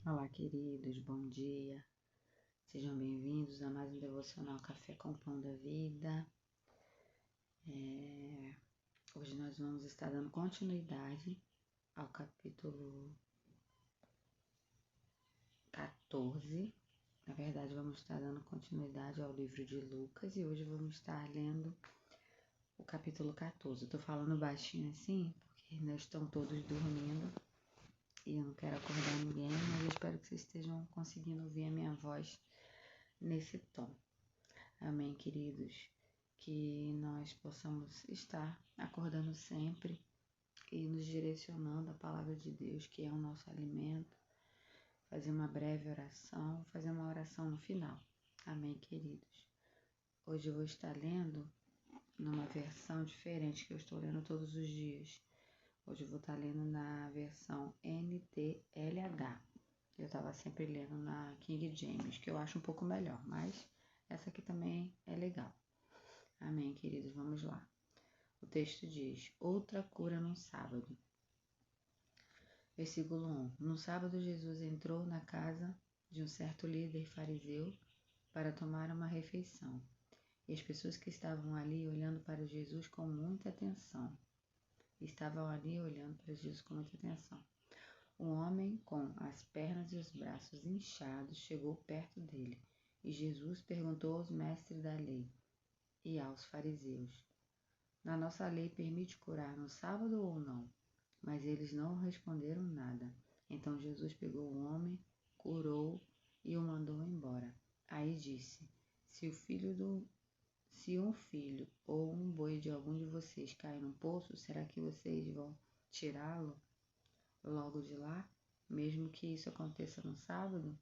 Olá, queridos, bom dia. Sejam bem-vindos a mais um devocional Café com Pão da Vida. Hoje nós vamos estar dando continuidade ao capítulo 14. Na verdade, vamos estar dando continuidade ao livro de Lucas e hoje vamos estar lendo o capítulo 14. Eu tô falando baixinho assim porque ainda estão todos dormindo e eu não quero acordar ninguém, mas eu espero que vocês estejam conseguindo ouvir a minha voz nesse tom. Amém, queridos? Que nós possamos estar acordando sempre e nos direcionando à palavra de Deus, que é o nosso alimento. Fazer uma breve oração, fazer uma oração no final. Amém, queridos? Hoje eu vou estar lendo numa versão diferente que eu estou lendo todos os dias. Hoje eu vou estar lendo na versão NTLH. Eu estava sempre lendo na King James, que eu acho um pouco melhor, mas essa aqui também é legal. Amém, queridos? Vamos lá. O texto diz: outra cura no sábado. Versículo 1. No sábado, Jesus entrou na casa de um certo líder fariseu para tomar uma refeição. E as pessoas que estavam ali olhando para Jesus com muita atenção. Um homem com as pernas e os braços inchados chegou perto dele. E Jesus perguntou aos mestres da lei e aos fariseus: na nossa lei permite curar no sábado ou não? Mas eles não responderam nada. Então Jesus pegou o homem, curou e o mandou embora. Aí disse: se um filho ou um boi de algum de vocês cair num poço, será que vocês vão tirá-lo logo de lá, mesmo que isso aconteça no sábado?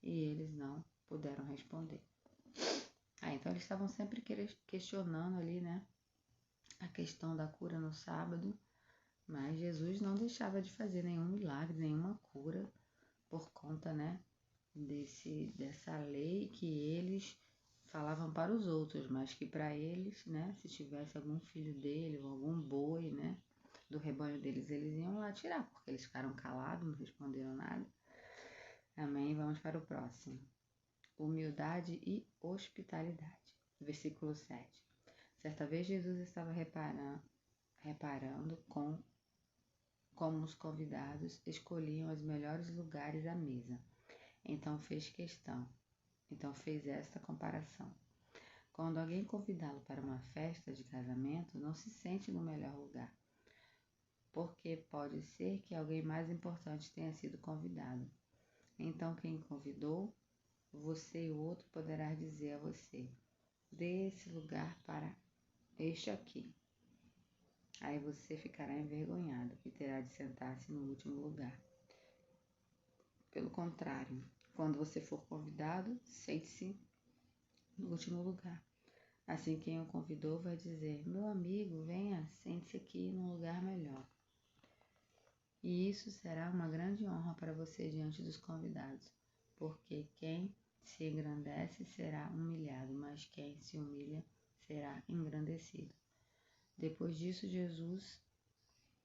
E eles não puderam responder. Então eles estavam sempre questionando ali, né? A questão da cura no sábado, mas Jesus não deixava de fazer nenhum milagre, nenhuma cura, por conta, né, dessa lei que eles falavam para os outros, mas que para eles, né, se tivesse algum filho dele ou algum boi, né, do rebanho deles, eles iam lá tirar, porque eles ficaram calados, não responderam nada. Amém? Vamos para o próximo. Humildade e hospitalidade. Versículo 7. Certa vez Jesus estava reparando como os convidados escolhiam os melhores lugares à mesa. Então fez esta comparação. Quando alguém convidá-lo para uma festa de casamento, não se sente no melhor lugar, porque pode ser que alguém mais importante tenha sido convidado. Então quem convidou, você e o outro poderá dizer a você: dê esse lugar para este aqui. Aí você ficará envergonhado e terá de sentar-se no último lugar. Pelo contrário, quando você for convidado, sente-se no último lugar. Assim quem o convidou vai dizer: meu amigo, venha, sente-se aqui num lugar melhor. E isso será uma grande honra para você diante dos convidados, porque quem se engrandece será humilhado, mas quem se humilha será engrandecido. Depois disso, Jesus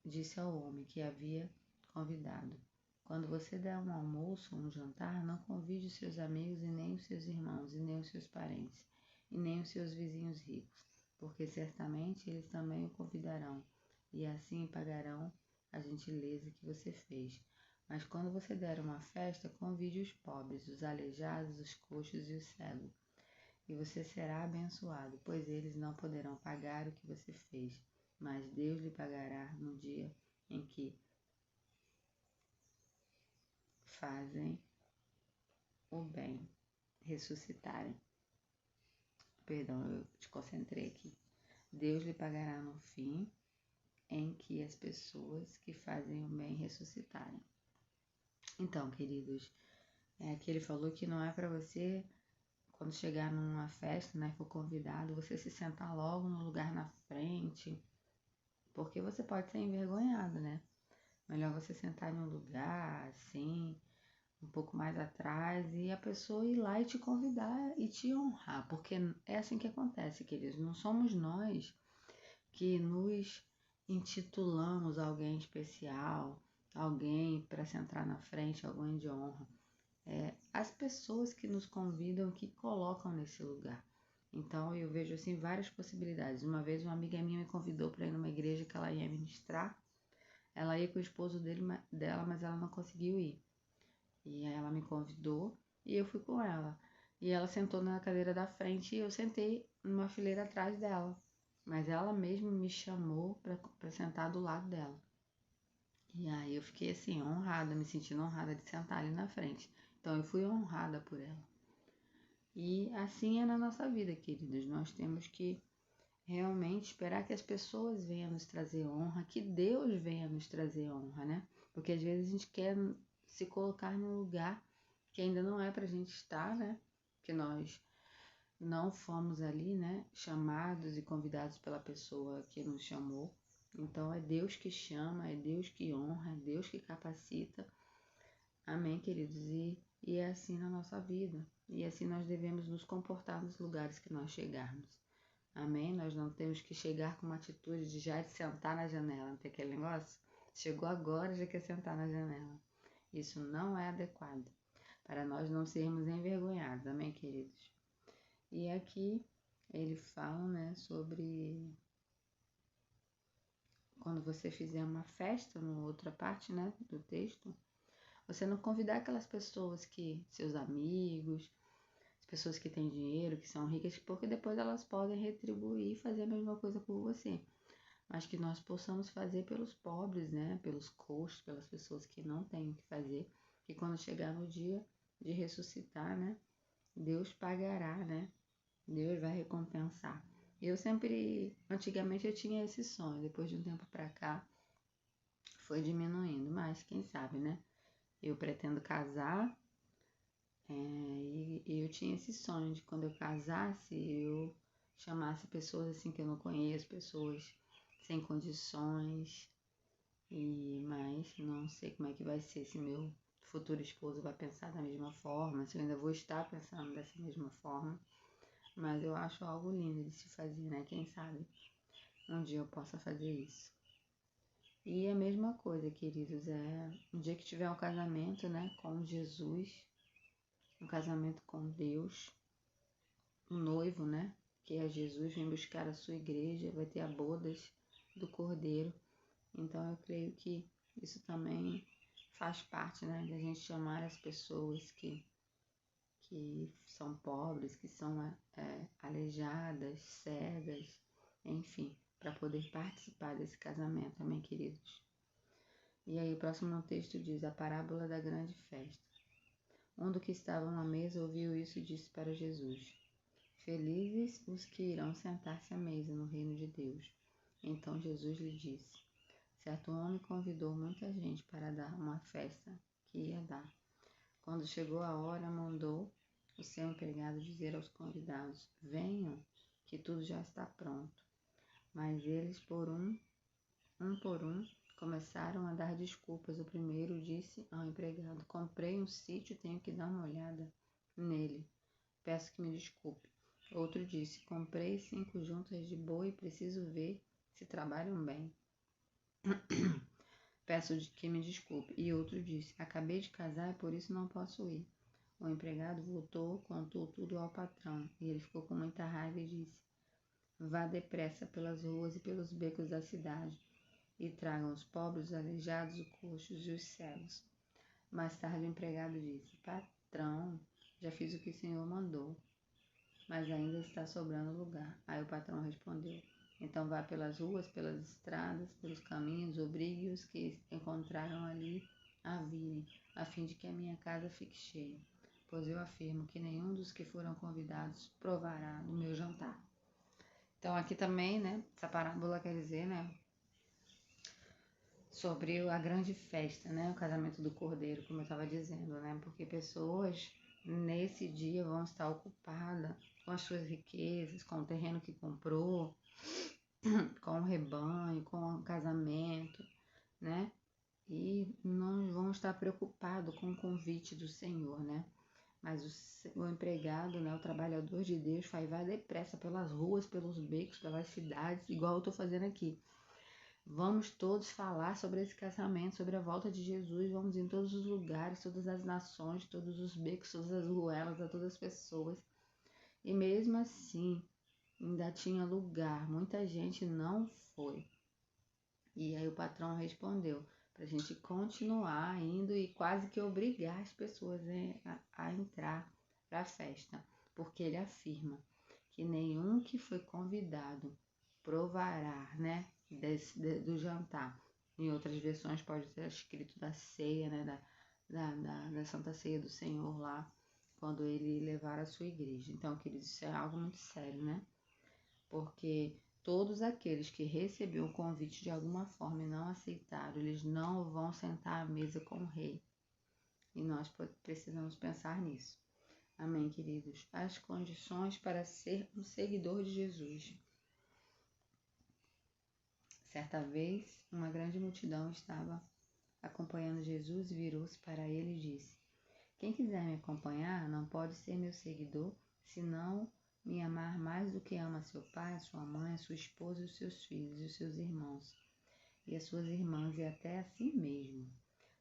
disse ao homem que havia convidado: quando você der um almoço ou um jantar, não convide os seus amigos e nem os seus irmãos, e nem os seus parentes, e nem os seus vizinhos ricos, porque certamente eles também o convidarão, e assim pagarão a gentileza que você fez. Mas quando você der uma festa, convide os pobres, os aleijados, os coxos e os cegos, e você será abençoado, pois eles não poderão pagar o que você fez, mas Deus lhe pagará no dia em que fazem o bem ressuscitarem. Perdão, eu desconcentrei aqui. Deus lhe pagará no fim em que as pessoas que fazem o bem ressuscitarem. Então, queridos, aqui ele falou que não é para você, quando chegar numa festa, né, for convidado, você se sentar logo no lugar na frente, porque você pode ser envergonhado, né? Melhor você sentar em um lugar, assim, um pouco mais atrás, e a pessoa ir lá e te convidar e te honrar, porque é assim que acontece, queridos. Não somos nós que nos intitulamos alguém especial, alguém para sentar na frente, alguém de honra. As pessoas que nos convidam, que colocam nesse lugar. Então eu vejo assim várias possibilidades. Uma vez uma amiga minha me convidou para ir numa igreja que ela ia ministrar. Ela ia com o esposo dela, mas ela não conseguiu ir. E aí ela me convidou e eu fui com ela. E ela sentou na cadeira da frente e eu sentei numa fileira atrás dela. Mas ela mesma me chamou para sentar do lado dela. E aí eu fiquei assim, honrada, me sentindo honrada de sentar ali na frente. Então eu fui honrada por ela. E assim é na nossa vida, queridos. Nós temos que realmente esperar que as pessoas venham nos trazer honra, que Deus venha nos trazer honra, né? Porque às vezes a gente quer se colocar num lugar que ainda não é pra gente estar, né? Que nós não fomos ali, né? Chamados e convidados pela pessoa que nos chamou. Então é Deus que chama, é Deus que honra, é Deus que capacita. Amém, queridos? E é assim na nossa vida. E assim nós devemos nos comportar nos lugares que nós chegarmos. Amém? Nós não temos que chegar com uma atitude de já de sentar na janela. Não tem aquele negócio? Chegou agora, já quer sentar na janela. Isso não é adequado. Para nós não sermos envergonhados. Amém, queridos? E aqui ele fala, né, sobre quando você fizer uma festa, na outra parte, né, do texto, você não convidar aquelas pessoas que, seus amigos, as pessoas que têm dinheiro, que são ricas, porque depois elas podem retribuir e fazer a mesma coisa por você. Mas que nós possamos fazer pelos pobres, né, pelos coxos, pelas pessoas que não têm o que fazer, que quando chegar no dia de ressuscitar, né, Deus pagará, né, Deus vai recompensar. Eu sempre, antigamente eu tinha esse sonho, depois de um tempo pra cá, foi diminuindo, mas quem sabe, né? Eu pretendo casar, e eu tinha esse sonho de quando eu casasse, eu chamasse pessoas assim que eu não conheço, pessoas sem condições, mas não sei como é que vai ser, se meu futuro esposo vai pensar da mesma forma, se eu ainda vou estar pensando dessa mesma forma, mas eu acho algo lindo de se fazer, né? Quem sabe um dia eu possa fazer isso. E a mesma coisa, queridos, um dia que tiver um casamento, né, com Jesus, um casamento com Deus, um noivo, né, que é Jesus, vem buscar a sua igreja, vai ter a bodas do Cordeiro. Então eu creio que isso também faz parte, né, de a gente chamar as pessoas que são pobres, que são aleijadas, cegas, enfim, para poder participar desse casamento, amém, queridos? E aí o próximo texto diz, a parábola da grande festa. Um dos que estavam à mesa ouviu isso e disse para Jesus, felizes os que irão sentar-se à mesa no reino de Deus. Então Jesus lhe disse, certo homem convidou muita gente para dar uma festa que ia dar. Quando chegou a hora, mandou o seu empregado dizer aos convidados, venham, que tudo já está pronto. Mas eles, por um por um, começaram a dar desculpas. O primeiro disse ao empregado, comprei um sítio, tenho que dar uma olhada nele. Peço que me desculpe. Outro disse, comprei 5 juntas de boi, preciso ver se trabalham bem. Peço que me desculpe. E outro disse, acabei de casar e por isso não posso ir. O empregado voltou, contou tudo ao patrão, e ele ficou com muita raiva e disse, vá depressa pelas ruas e pelos becos da cidade, e tragam os pobres, os aleijados, os coxos e os cegos. Mais tarde o empregado disse, patrão, já fiz o que o senhor mandou, mas ainda está sobrando lugar. Aí o patrão respondeu, então vá pelas ruas, pelas estradas, pelos caminhos, obrigue os que encontraram ali a virem, a fim de que a minha casa fique cheia. Pois eu afirmo que nenhum dos que foram convidados provará do meu jantar. Então aqui também, né, essa parábola quer dizer, né, sobre a grande festa, né, o casamento do Cordeiro, como eu estava dizendo, né, porque pessoas nesse dia vão estar ocupadas com as suas riquezas, com o terreno que comprou, com o rebanho, com o casamento, né, e não vão estar preocupados com o convite do Senhor, né, mas o empregado, né, o trabalhador de Deus, vai depressa pelas ruas, pelos becos, pelas cidades, igual eu estou fazendo aqui. Vamos todos falar sobre esse casamento, sobre a volta de Jesus. Vamos em todos os lugares, todas as nações, todos os becos, todas as ruelas, a todas as pessoas. E mesmo assim, ainda tinha lugar. Muita gente não foi. E aí o patrão respondeu para a gente continuar indo e quase que obrigar as pessoas a entrar para a festa. Porque ele afirma que nenhum que foi convidado provará, né, do jantar. Em outras versões pode ter escrito da ceia, né, da Santa Ceia do Senhor lá, quando ele levar a sua igreja. Então, queridos, isso é algo muito sério, né? Porque todos aqueles que receberam o convite de alguma forma e não aceitaram, eles não vão sentar à mesa com o rei. E nós precisamos pensar nisso. Amém, queridos? As condições para ser um seguidor de Jesus. Certa vez, uma grande multidão estava acompanhando Jesus e virou-se para ele e disse: Quem quiser me acompanhar não pode ser meu seguidor, se não me amar mais do que ama seu pai, sua mãe, sua esposa, os seus filhos, e os seus irmãos, e as suas irmãs, e até a si mesmo.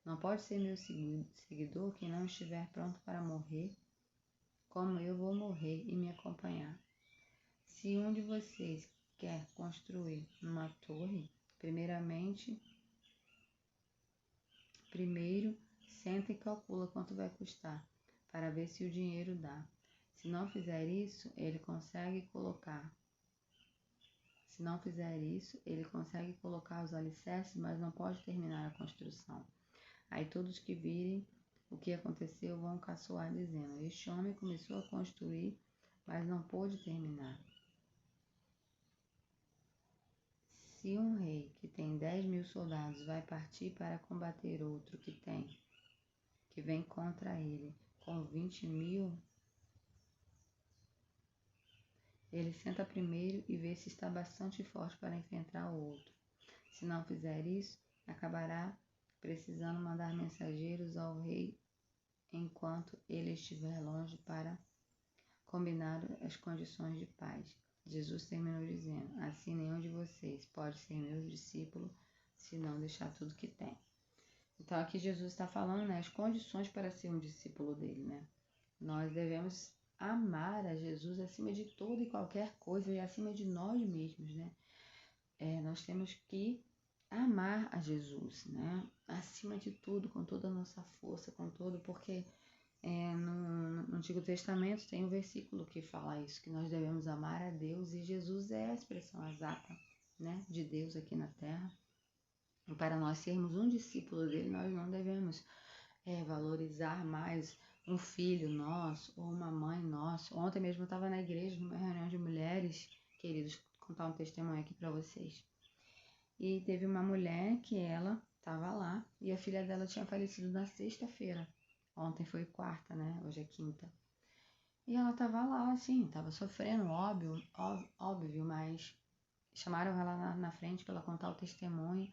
Não pode ser meu seguidor quem não estiver pronto para morrer, como eu vou morrer e me acompanhar. Se um de vocês quer construir uma torre, primeiro senta e calcula quanto vai custar, para ver se o dinheiro dá. Se não fizer isso, ele consegue colocar os alicerces, mas não pode terminar a construção. Aí todos que virem o que aconteceu vão caçoar, dizendo: Este homem começou a construir, mas não pôde terminar. Se um rei que tem 10.000 soldados vai partir para combater outro que vem contra ele com 20.000, ele senta primeiro e vê se está bastante forte para enfrentar o outro. Se não fizer isso, acabará precisando mandar mensageiros ao rei enquanto ele estiver longe para combinar as condições de paz. Jesus terminou dizendo: Assim nenhum de vocês pode ser meu discípulo se não deixar tudo que tem. Então aqui Jesus está falando, né, as condições para ser um discípulo dele, né? Nós devemos amar a Jesus acima de toda e qualquer coisa e acima de nós mesmos, né? Nós temos que amar a Jesus, né? Acima de tudo, com toda a nossa força, porque no Antigo Testamento tem um versículo que fala isso, que nós devemos amar a Deus, e Jesus é a expressão exata, né, de Deus aqui na Terra. E para nós sermos um discípulo dele, nós não devemos valorizar mais um filho nosso ou uma mãe nossa. Ontem mesmo eu estava na igreja, numa reunião de mulheres, queridos, vou contar um testemunho aqui para vocês. E teve uma mulher que ela estava lá e a filha dela tinha falecido na sexta-feira. Ontem foi quarta, né? Hoje é quinta. E ela estava lá, assim, estava sofrendo, óbvio, mas chamaram ela na frente para ela contar o testemunho.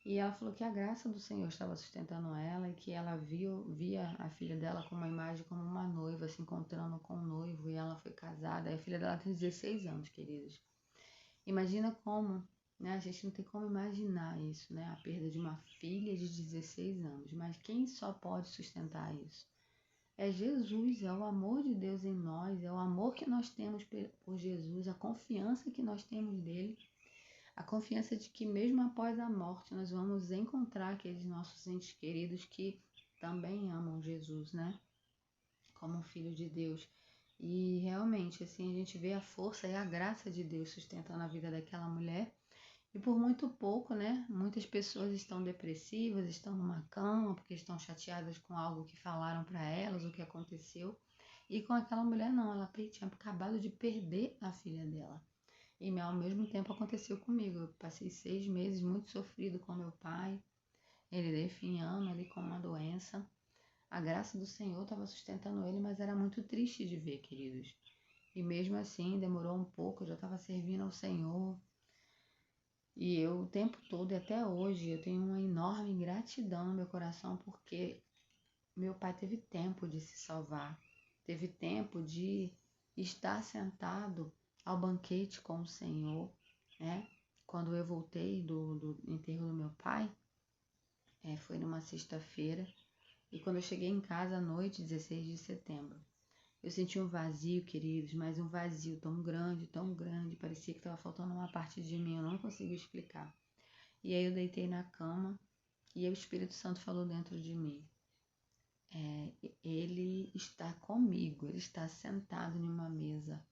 E ela falou que a graça do Senhor estava sustentando ela e que ela via a filha dela com uma imagem como uma noiva, se encontrando com um noivo, e ela foi casada. E a filha dela tem 16 anos, queridos. Imagina como, né? A gente não tem como imaginar isso, né? A perda de uma filha de 16 anos. Mas quem só pode sustentar isso? É Jesus, é o amor de Deus em nós, é o amor que nós temos por Jesus, a confiança que nós temos dele. A confiança de que mesmo após a morte nós vamos encontrar aqueles nossos entes queridos que também amam Jesus, né? Como filho de Deus. E realmente, assim, a gente vê a força e a graça de Deus sustentando a vida daquela mulher. E por muito pouco, né? Muitas pessoas estão depressivas, estão numa cama porque estão chateadas com algo que falaram para elas, o que aconteceu. E com aquela mulher não, ela tinha acabado de perder a filha dela. E ao mesmo tempo aconteceu comigo. Eu passei 6 meses muito sofrido com meu pai, ele definhando ali com uma doença. A graça do Senhor estava sustentando ele, mas era muito triste de ver, queridos. E mesmo assim, demorou um pouco, eu já estava servindo ao Senhor. E eu, o tempo todo e até hoje, eu tenho uma enorme gratidão no meu coração, porque meu pai teve tempo de se salvar, teve tempo de estar sentado ao banquete com o Senhor, né? quando eu voltei do enterro do meu pai, foi numa sexta-feira, e quando eu cheguei em casa à noite, 16 de setembro, eu senti um vazio, queridos, mas um vazio tão grande, parecia que estava faltando uma parte de mim, eu não consigo explicar. E aí eu deitei na cama e o Espírito Santo falou dentro de mim, ele está comigo, ele está sentado em uma mesa.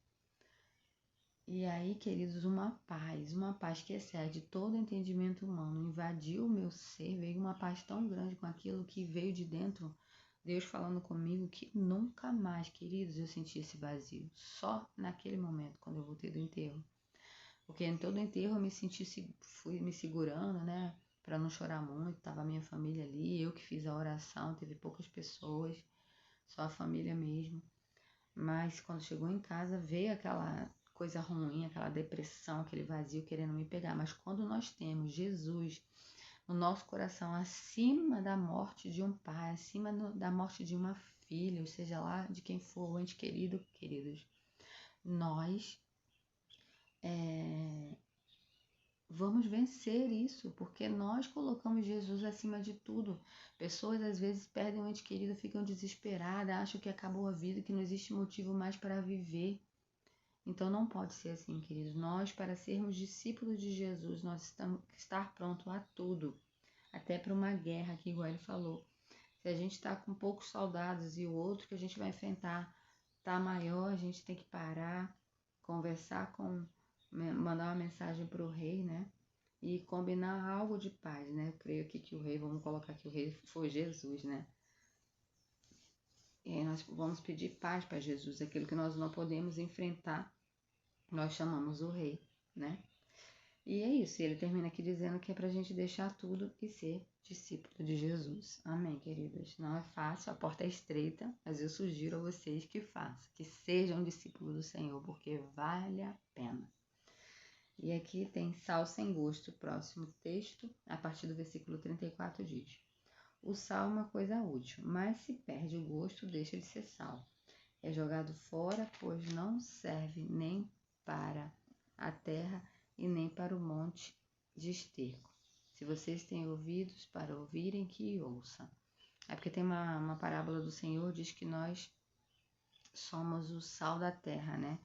E aí, queridos, uma paz que excede todo entendimento humano, invadiu o meu ser, veio uma paz tão grande com aquilo que veio de dentro, Deus falando comigo, que nunca mais, queridos, eu senti esse vazio, só naquele momento, quando eu voltei do enterro. Porque em todo enterro eu me senti, fui me segurando, né, para não chorar muito, tava a minha família ali, eu que fiz a oração, teve poucas pessoas, só a família mesmo. Mas quando chegou em casa, veio aquela coisa ruim, aquela depressão, aquele vazio querendo me pegar. Mas quando nós temos Jesus no nosso coração, acima da morte de um pai, acima da morte de uma filha, ou seja lá de quem for, o ente querido, queridos, nós vamos vencer isso, porque nós colocamos Jesus acima de tudo. Pessoas às vezes perdem um ente querido, ficam desesperadas, acham que acabou a vida, que não existe motivo mais para viver. Então não pode ser assim, queridos. Nós, para sermos discípulos de Jesus, nós temos que estar pronto a tudo, até para uma guerra, que igual ele falou. Se a gente está com poucos soldados e o outro que a gente vai enfrentar está maior, a gente tem que parar, conversar mandar uma mensagem para o rei, né? E combinar algo de paz, né? Eu creio que o rei, vamos colocar que o rei foi Jesus, né? E aí nós vamos pedir paz para Jesus, aquilo que nós não podemos enfrentar, nós chamamos o rei, né? E é isso, ele termina aqui dizendo que é para a gente deixar tudo e ser discípulo de Jesus. Amém, queridas? Não é fácil, a porta é estreita, mas eu sugiro a vocês que façam, que sejam discípulos do Senhor, porque vale a pena. E aqui tem sal sem gosto, próximo texto, a partir do versículo 34 diz: o sal é uma coisa útil, mas se perde o gosto, deixa de ser sal. É jogado fora, pois não serve nem para a terra e nem para o monte de esterco. Se vocês têm ouvidos para ouvirem, que ouçam. É porque tem uma parábola do Senhor, diz que nós somos o sal da terra, né?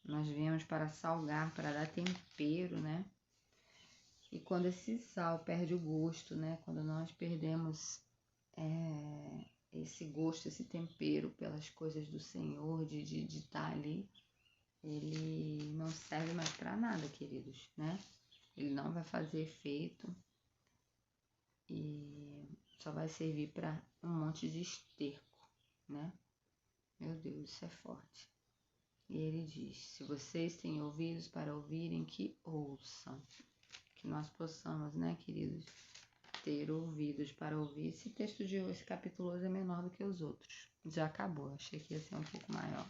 Nós viemos para salgar, para dar tempero, né? E quando esse sal perde o gosto, né? Quando nós perdemos esse gosto, esse tempero pelas coisas do Senhor, de estar ali, ele não serve mais para nada, queridos, né? Ele não vai fazer efeito e só vai servir para um monte de esterco, né? Meu Deus, isso é forte. E ele diz: se vocês têm ouvidos para ouvirem, que ouçam. Que nós possamos, né, queridos, ter ouvidos para ouvir. Esse texto de hoje, esse capítulo hoje é menor do que os outros. Já acabou, achei que ia ser um pouco maior.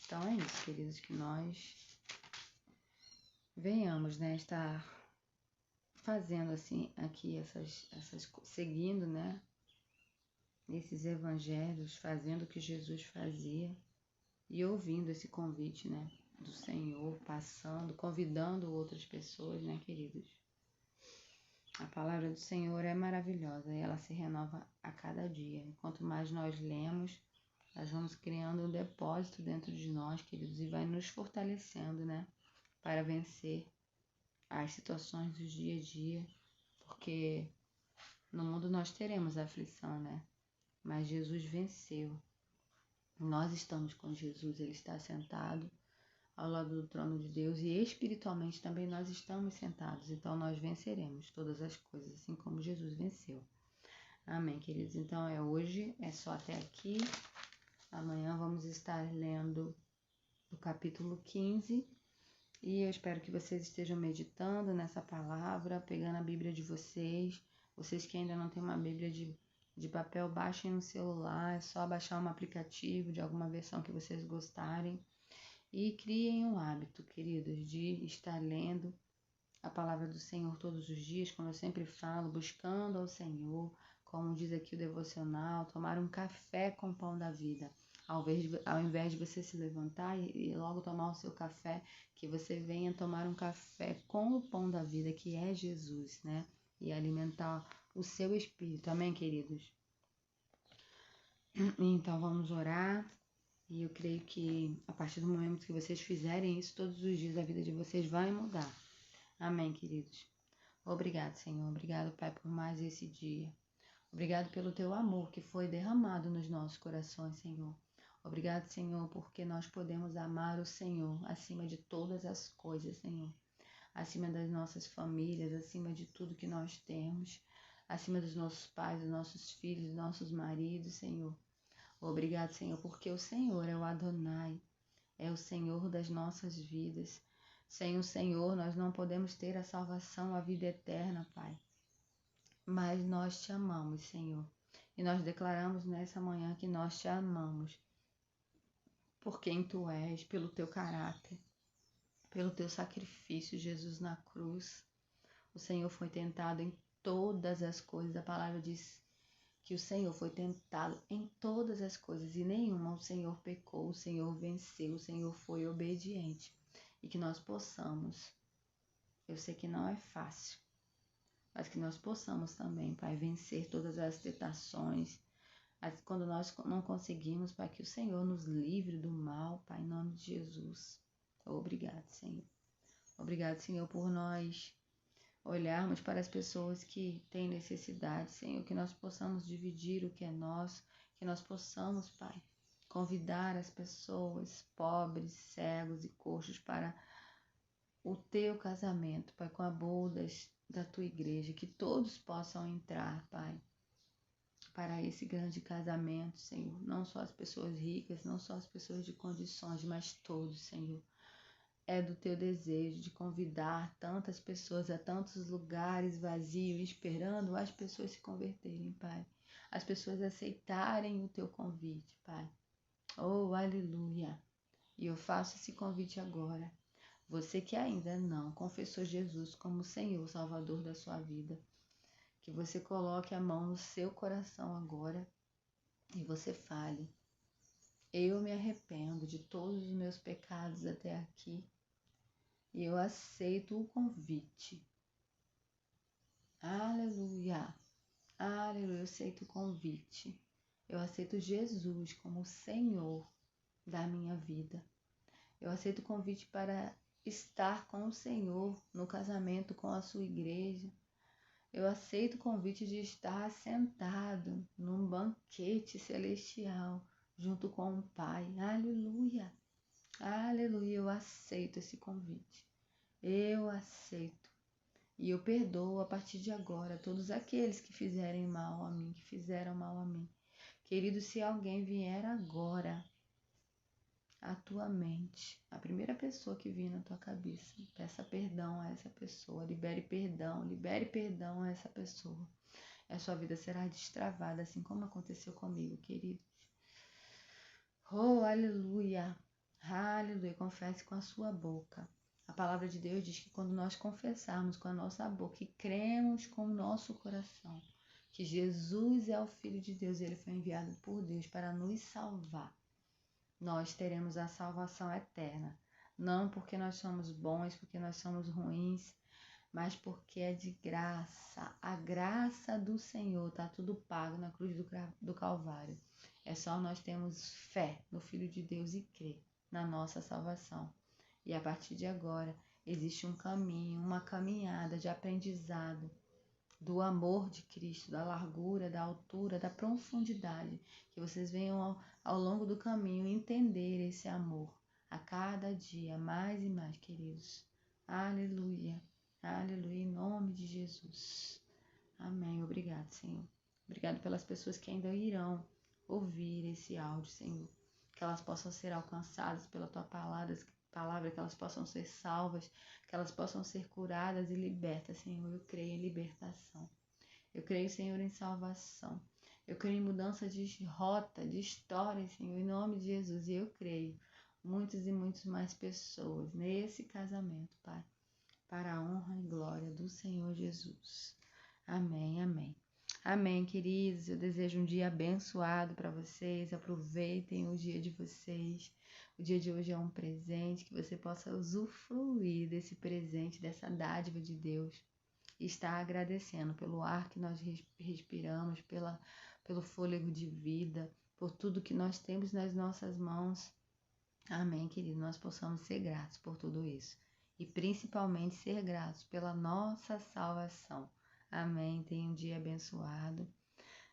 Então é isso, queridos, que nós venhamos, né, estar fazendo assim aqui seguindo, né, esses evangelhos, fazendo o que Jesus fazia e ouvindo esse convite, né, do Senhor, passando, convidando outras pessoas, né, queridos. A palavra do Senhor é maravilhosa e ela se renova a cada dia. Quanto mais nós lemos, nós vamos criando um depósito dentro de nós, queridos, e vai nos fortalecendo, né, para vencer as situações do dia a dia, porque no mundo nós teremos aflição, né? Mas Jesus venceu. Nós estamos com Jesus, ele está sentado ao lado do trono de Deus e espiritualmente também nós estamos sentados. Então nós venceremos todas as coisas, assim como Jesus venceu. Amém, queridos? Então hoje, é só até aqui. Amanhã vamos estar lendo o capítulo 15 e eu espero que vocês estejam meditando nessa palavra, pegando a Bíblia de vocês. Vocês que ainda não têm uma Bíblia de papel, baixem no celular, é só baixar um aplicativo de alguma versão que vocês gostarem e criem um hábito, queridos, de estar lendo a palavra do Senhor todos os dias, como eu sempre falo, buscando ao Senhor, como diz aqui o devocional, tomar um café com o pão da vida. Ao invés de você se levantar e logo tomar o seu café, que você venha tomar um café com o pão da vida, que é Jesus, né? E alimentar o seu espírito. Amém, queridos? Então vamos orar. E eu creio que a partir do momento que vocês fizerem isso todos os dias, a vida de vocês vai mudar. Amém, queridos? Obrigado, Senhor. Obrigado, Pai, por mais esse dia. Obrigado pelo teu amor que foi derramado nos nossos corações, Senhor. Obrigado, Senhor, porque nós podemos amar o Senhor acima de todas as coisas, Senhor. Acima das nossas famílias, acima de tudo que nós temos, acima dos nossos pais, dos nossos filhos, dos nossos maridos, Senhor. Obrigado, Senhor, porque o Senhor é o Adonai, é o Senhor das nossas vidas. Sem o Senhor, nós não podemos ter a salvação, a vida eterna, Pai. Mas nós te amamos, Senhor. E nós declaramos nessa manhã que nós te amamos. Por quem tu és, pelo teu caráter, pelo teu sacrifício, Jesus, na cruz. O Senhor foi tentado em todas as coisas. A palavra diz que o Senhor foi tentado em todas as coisas e nenhuma o Senhor pecou, o Senhor venceu, o Senhor foi obediente. E que nós possamos, eu sei que não é fácil, mas que nós possamos também, Pai, vencer todas as tentações. Quando nós não conseguimos, Pai, que o Senhor nos livre do mal, Pai, em nome de Jesus. Obrigado, Senhor. Obrigado, Senhor, por nós olharmos para as pessoas que têm necessidade, Senhor, que nós possamos dividir o que é nosso, que nós possamos, Pai, convidar as pessoas pobres, cegos e coxos para o teu casamento, Pai, com a boda da tua igreja, que todos possam entrar, Pai, para esse grande casamento, Senhor. Não só as pessoas ricas, não só as pessoas de condições, mas todos, Senhor. É do teu desejo de convidar tantas pessoas a tantos lugares vazios, esperando as pessoas se converterem, Pai. As pessoas aceitarem o teu convite, Pai. Oh, aleluia! E eu faço esse convite agora. Você que ainda não confessou Jesus como Senhor, Salvador da sua vida, que você coloque a mão no seu coração agora e você fale: eu me arrependo de todos os meus pecados até aqui e eu aceito o convite. Aleluia, aleluia, eu aceito o convite. Eu aceito Jesus como Senhor da minha vida. Eu aceito o convite para estar com o Senhor no casamento com a sua igreja. Eu aceito o convite de estar sentado num banquete celestial junto com o Pai. Aleluia, aleluia, eu aceito esse convite. Eu aceito. E eu perdoo a partir de agora todos aqueles que fizerem mal a mim, que fizeram mal a mim. Querido, se alguém vier agora à tua mente, a primeira pessoa que vir na tua cabeça, peça perdão a essa pessoa, libere perdão a essa pessoa. E a sua vida será destravada, assim como aconteceu comigo, queridos. Oh, aleluia, aleluia, confesse com a sua boca. A palavra de Deus diz que quando nós confessarmos com a nossa boca e cremos com o nosso coração que Jesus é o Filho de Deus e Ele foi enviado por Deus para nos salvar, nós teremos a salvação eterna. Não porque nós somos bons, porque nós somos ruins, mas porque é de graça. A graça do Senhor está tudo pago na cruz do Calvário. É só nós termos fé no Filho de Deus e crer na nossa salvação. E a partir de agora, existe um caminho, uma caminhada de aprendizado do amor de Cristo, da largura, da altura, da profundidade, que vocês venham ao longo do caminho entender esse amor a cada dia, mais e mais, queridos. Aleluia, aleluia, em nome de Jesus. Amém. Obrigado, Senhor. Obrigado pelas pessoas que ainda irão ouvir esse áudio, Senhor. Que elas possam ser alcançadas pela tua palavra, que elas possam ser salvas, que elas possam ser curadas e libertas, Senhor. Eu creio em libertação. Eu creio, Senhor, em salvação. Eu creio em mudança de rota, de história, Senhor, em nome de Jesus. E eu creio muitas e muitas mais pessoas nesse casamento, Pai, para a honra e glória do Senhor Jesus. Amém, amém. Amém, queridos. Eu desejo um dia abençoado para vocês. Aproveitem o dia de vocês. O dia de hoje é um presente, que você possa usufruir desse presente, dessa dádiva de Deus. E estar agradecendo pelo ar que nós respiramos, pelo fôlego de vida, por tudo que nós temos nas nossas mãos. Amém, querido. Nós possamos ser gratos por tudo isso. E principalmente ser gratos pela nossa salvação. Amém. Tenha um dia abençoado.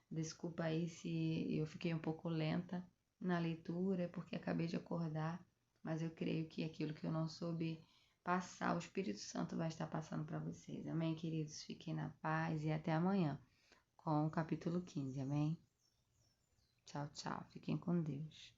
Desculpa aí se eu fiquei um pouco lenta na leitura, porque acabei de acordar, mas eu creio que aquilo que eu não soube passar, o Espírito Santo vai estar passando para vocês. Amém, queridos? Fiquem na paz e até amanhã com o capítulo 15. Amém? Tchau, tchau. Fiquem com Deus.